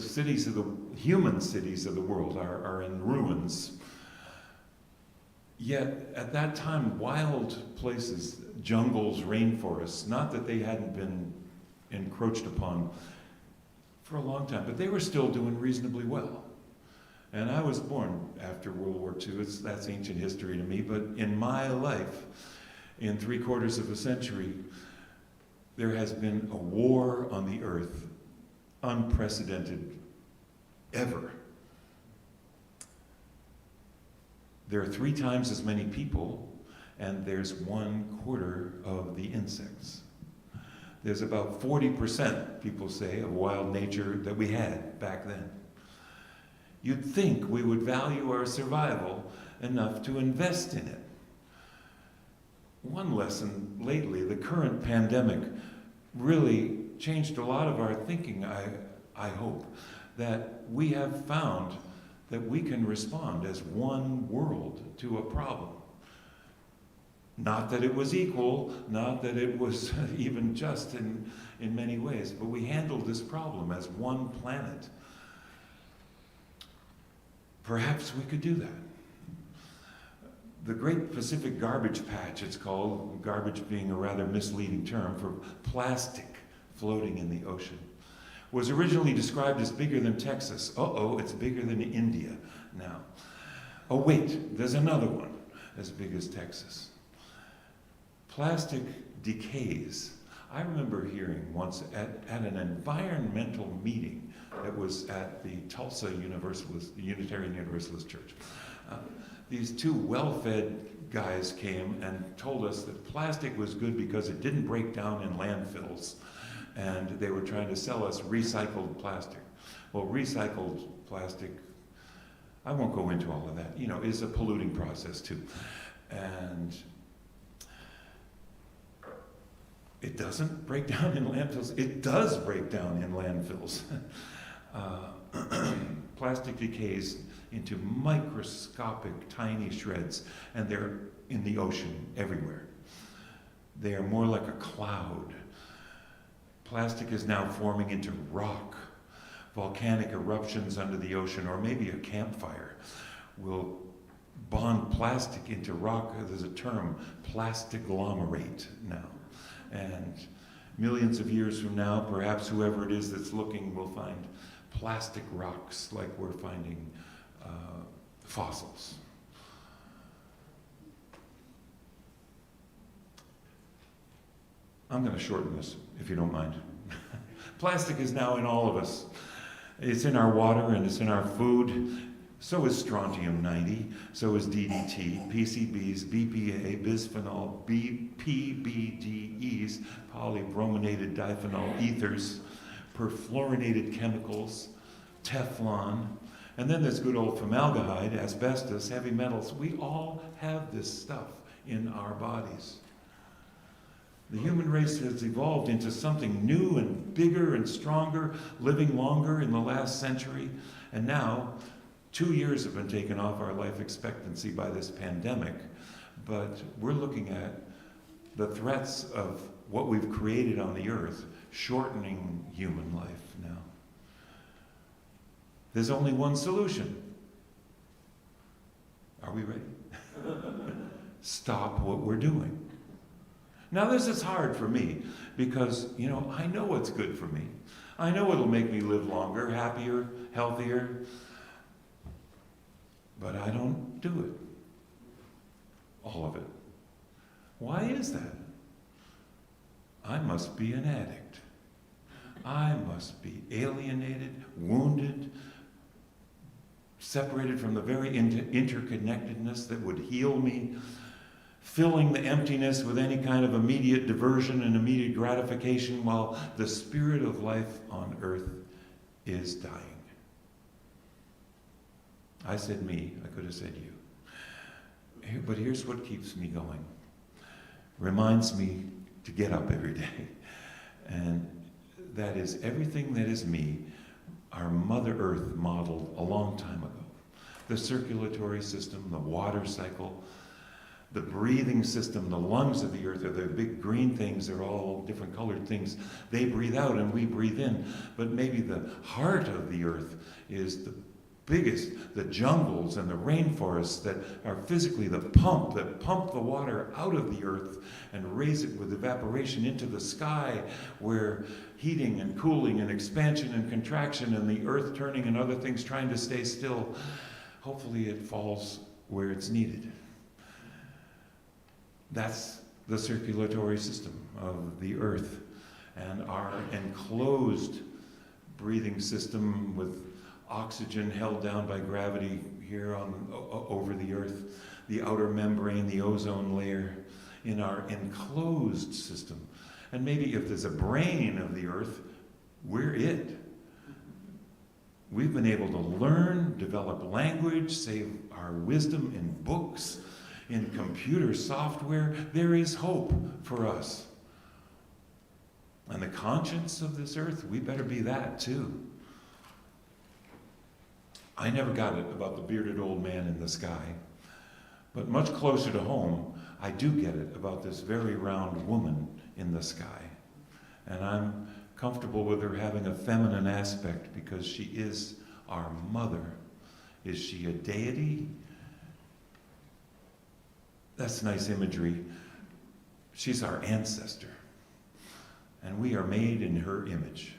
human cities of the world are in ruins. Yet at that time, wild places, jungles, rainforests, not that they hadn't been encroached upon for a long time, but they were still doing reasonably well. And I was born after World War II. That's ancient history to me. But in my life, in 3/4 of a century, there has been a war on the earth, unprecedented ever. There are 3 times as many people, and there's 1/4 of the insects. There's about 40%, people say, of wild nature that we had back then. You'd think we would value our survival enough to invest in it. One lesson lately, the current pandemic, really changed a lot of our thinking, I hope, that we have found that we can respond as one world to a problem. Not that it was equal, not that it was even just in many ways, but we handled this problem as one planet. Perhaps we could do that. The Great Pacific Garbage Patch, it's called, garbage being a rather misleading term for plastic floating in the ocean, was originally described as bigger than Texas. Uh-oh, it's bigger than India now. Oh wait, there's another one as big as Texas. Plastic decays. I remember hearing once at an environmental meeting that was at the Tulsa Unitarian Universalist Church. These two well-fed guys came and told us that plastic was good because it didn't break down in landfills, and they were trying to sell us recycled plastic. Well, recycled plastic, I won't go into all of that, is a polluting process too. And it doesn't break down in landfills. It does break down in landfills. Plastic decays into microscopic tiny shreds, and they're in the ocean everywhere. They are more like a cloud. Plastic is now forming into rock. Volcanic eruptions under the ocean, or maybe a campfire, will bond plastic into rock. There's a term, plastiglomerate now. And millions of years from now, perhaps whoever it is that's looking will find plastic rocks like we're finding fossils. I'm going to shorten this, if you don't mind. Plastic is now in all of us. It's in our water and it's in our food. So is strontium-90, so is DDT, PCBs, BPA, bisphenol, PBDEs, polybrominated diphenyl ethers, perfluorinated chemicals, Teflon, and then there's good old formaldehyde, asbestos, heavy metals. We all have this stuff in our bodies. The human race has evolved into something new and bigger and stronger, living longer in the last century, and now 2 years have been taken off our life expectancy by this pandemic, but we're looking at the threats of what we've created on the earth, shortening human life now. There's only one solution. Are we ready? Stop what we're doing. Now this is hard for me because, I know what's good for me. I know it'll make me live longer, happier, healthier, but I don't do it. All of it. Why is that? I must be an addict. I must be alienated, wounded, separated from the very interconnectedness that would heal me, filling the emptiness with any kind of immediate diversion and immediate gratification while the spirit of life on earth is dying. I said me, I could have said you. But here's what keeps me going. Reminds me to get up every day. And that is everything that is me, our Mother Earth modeled a long time ago. The circulatory system, the water cycle, the breathing system, the lungs of the earth are the big green things. They're all different colored things. They breathe out and we breathe in. But maybe the heart of the earth is the biggest, the jungles and the rainforests that are physically the pump that pump the water out of the earth and raise it with evaporation into the sky, where heating and cooling and expansion and contraction and the earth turning and other things trying to stay still, hopefully it falls where it's needed. That's the circulatory system of the earth, and our enclosed breathing system with oxygen held down by gravity here over the earth, the outer membrane, the ozone layer, in our enclosed system. And maybe if there's a brain of the earth, we're it. We've been able to learn, develop language, save our wisdom in books, in computer software. There is hope for us. And the conscience of this earth, we better be that too. I never got it about the bearded old man in the sky, but much closer to home, I do get it about this very round woman in the sky. And I'm comfortable with her having a feminine aspect because she is our mother. Is she a deity? That's nice imagery. She's our ancestor, and we are made in her image.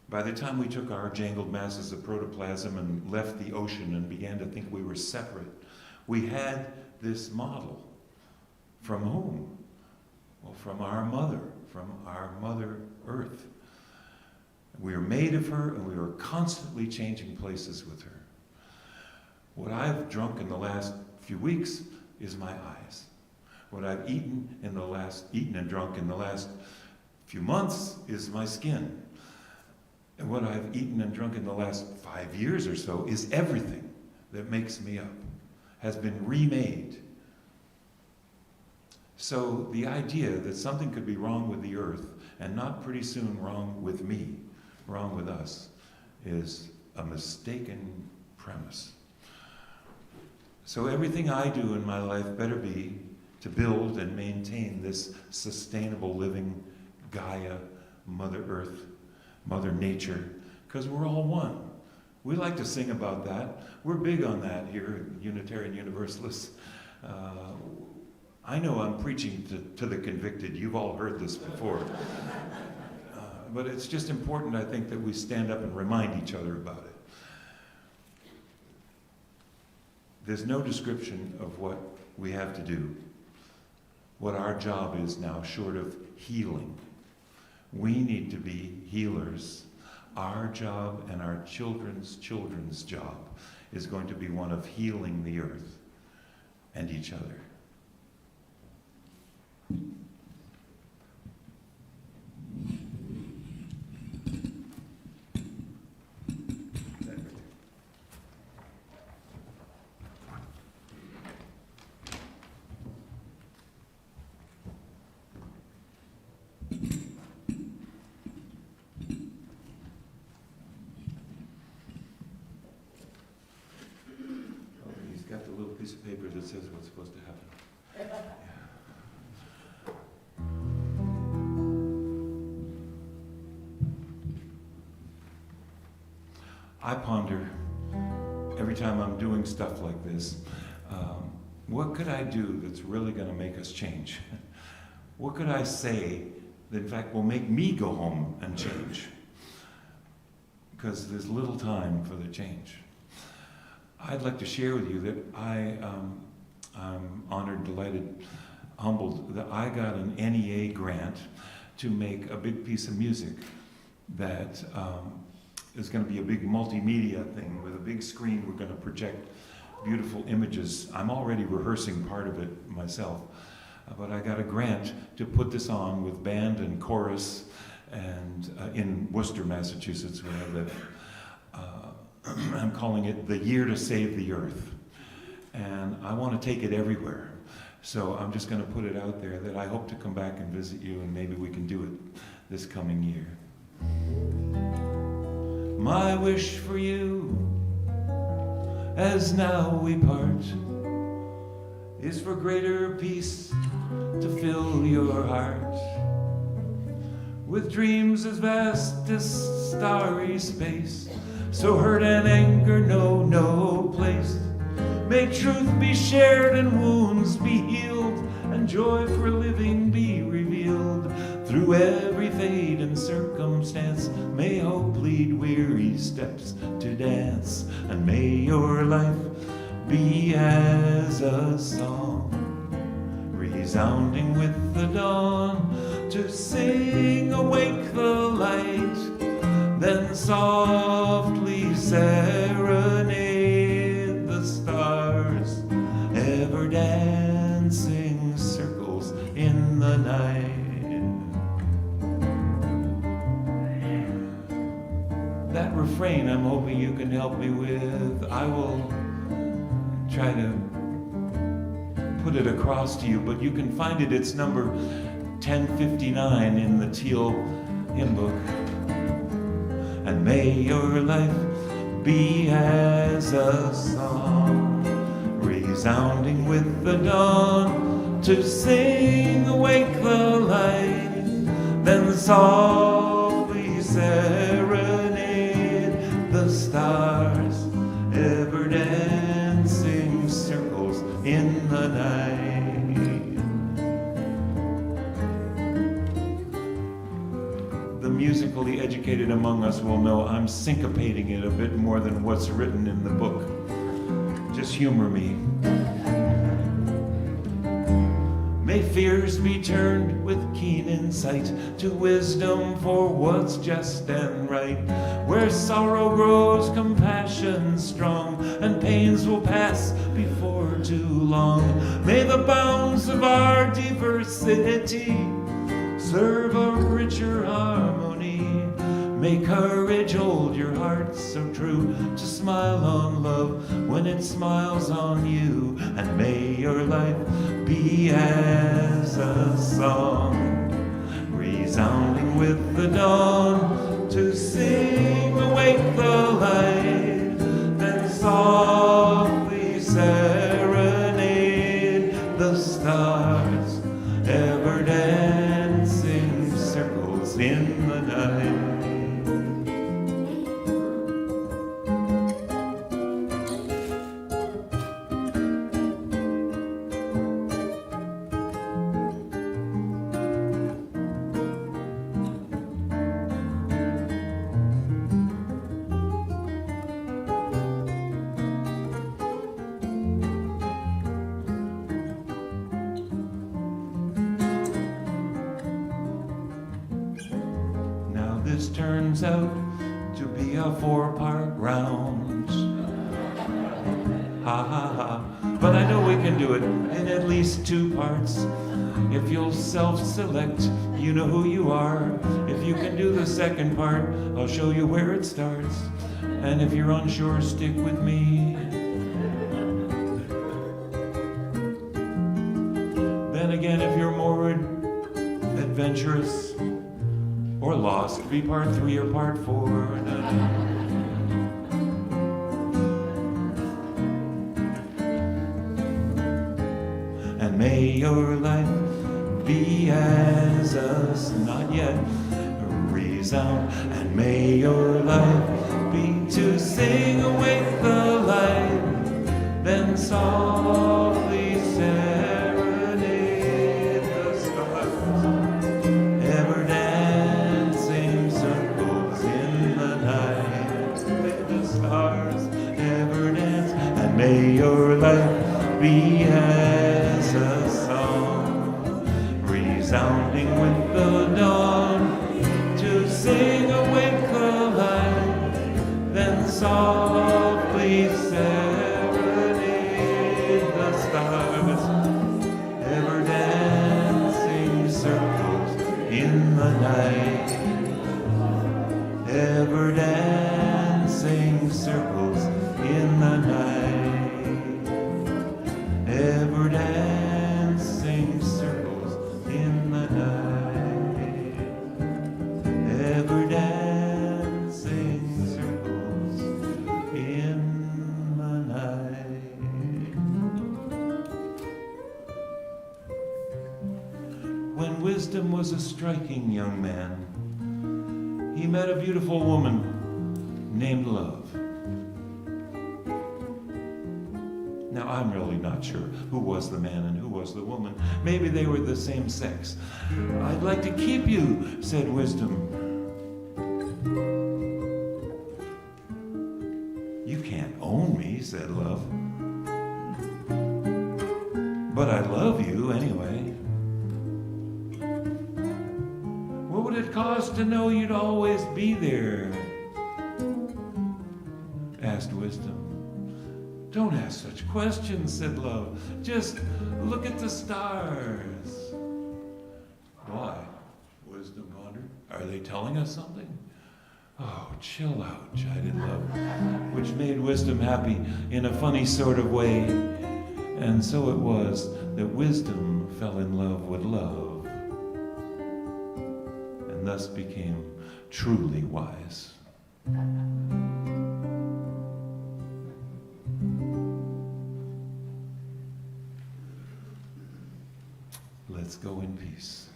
By the time we took our jangled masses of protoplasm and left the ocean and began to think we were separate, we had this model. From whom? Well, from our Mother Earth. We are made of her, and we are constantly changing places with her. What I've drunk in the last few weeks is my eyes. What I've eaten and drunk in the last few months is my skin. And what I've eaten and drunk in the last 5 years or so is everything that makes me up, has been remade. So the idea that something could be wrong with the earth and not pretty soon wrong with me, wrong with us, is a mistaken premise. So everything I do in my life better be to build and maintain this sustainable living Gaia, Mother Earth, Mother Nature, because we're all one. We like to sing about that. We're big on that here at Unitarian Universalists. I know I'm preaching to the convicted. You've all heard this before. But it's just important, I think, that we stand up and remind each other about it. There's no description of what we have to do, what our job is now, short of healing. We need to be healers. Our job and our children's job is going to be one of healing the earth and each other. Got the little piece of paper that says what's supposed to happen. Yeah. I ponder every time I'm doing stuff like this, what could I do that's really going to make us change? What could I say that in fact will make me go home and change? Because there's little time for the change. I'd like to share with you that I'm honored, delighted, humbled that I got an NEA grant to make a big piece of music that is going to be a big multimedia thing with a big screen. We're going to project beautiful images. I'm already rehearsing part of it myself, but I got a grant to put this on with band and chorus and in Worcester, Massachusetts, where I live. I'm calling it The Year to Save the Earth. And I want to take it everywhere. So I'm just going to put it out there that I hope to come back and visit you, and maybe we can do it this coming year. My wish for you, as now we part, is for greater peace to fill your heart with dreams as vast as starry space. So hurt and anger know no place. May truth be shared and wounds be healed, and joy for living be revealed. Through every fate and circumstance, may hope lead weary steps to dance. And may your life be as a song, resounding with the dawn, to sing awake the light, then softly serenade the stars, ever dancing circles in the night. That refrain I'm hoping you can help me with. I will try to put it across to you, but you can find it. It's number 1059 in the Teal hymn book. And may your life be as a song, resounding with the dawn, to sing awake the light, then softly serenade the stars, ever dancing circles educated among us will know I'm syncopating it a bit more than what's written in the book. Just humor me. May fears be turned with keen insight to wisdom for what's just and right. Where sorrow grows, compassion strong, and pains will pass before too long. May the bounds of our diversity serve a richer harmony. May courage hold your heart so true to smile on love when it smiles on you. And may your life be as a song, resounding with the dawn, to sing awake the light, and softly serenade the stars, ever dancing circles in the night. This turns out to be a 4-part round. Ha ha ha. But I know we can do it in at least 2 parts. If you'll self-select, you know who you are. If you can do the second part, I'll show you where it starts. And if you're unsure, stick with me. Then again, if you're more adventurous or lost, be part 3 or part 4. And may your life be as us, not yet, resound. And may your life be to sing awake the light, then softly serenade the stars, ever dancing circles in the night. May the stars ever dance, and may your life be as a song, resounding with the dawn, to sing awake the light, then softly serenade the stars, ever dancing circles in the night, ever dancing circles in the night, ever dancing circles in the night, ever dancing circles in the night. When Wisdom was a striking young man, he met a beautiful woman named Love. Now, I'm really not sure who was the man and who was the woman. Maybe they were the same sex. I'd like to keep you, said Wisdom. You can't own me, said Love. But I love you anyway. What would it cost to know you'd always be there? Asked Wisdom. Don't ask such questions, said Love. Just look at the stars. Why? Wisdom wondered. Are they telling us something? Oh, chill out, chided Love, which made Wisdom happy in a funny sort of way. And so it was that Wisdom fell in love with Love, and thus became truly wise. Let's go in peace.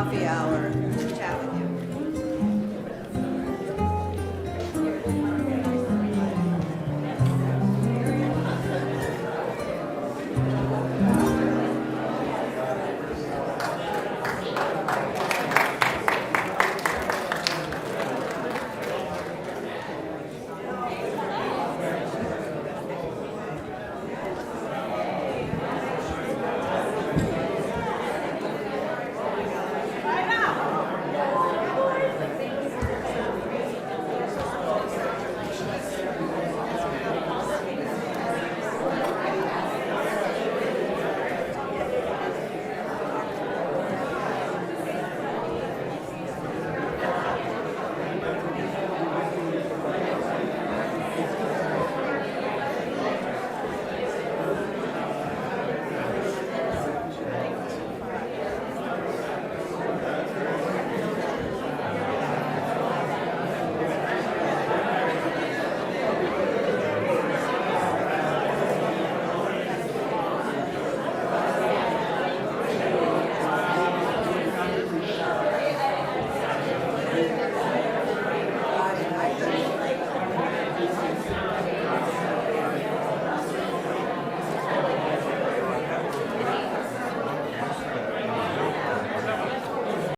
coffee hour, chat with you.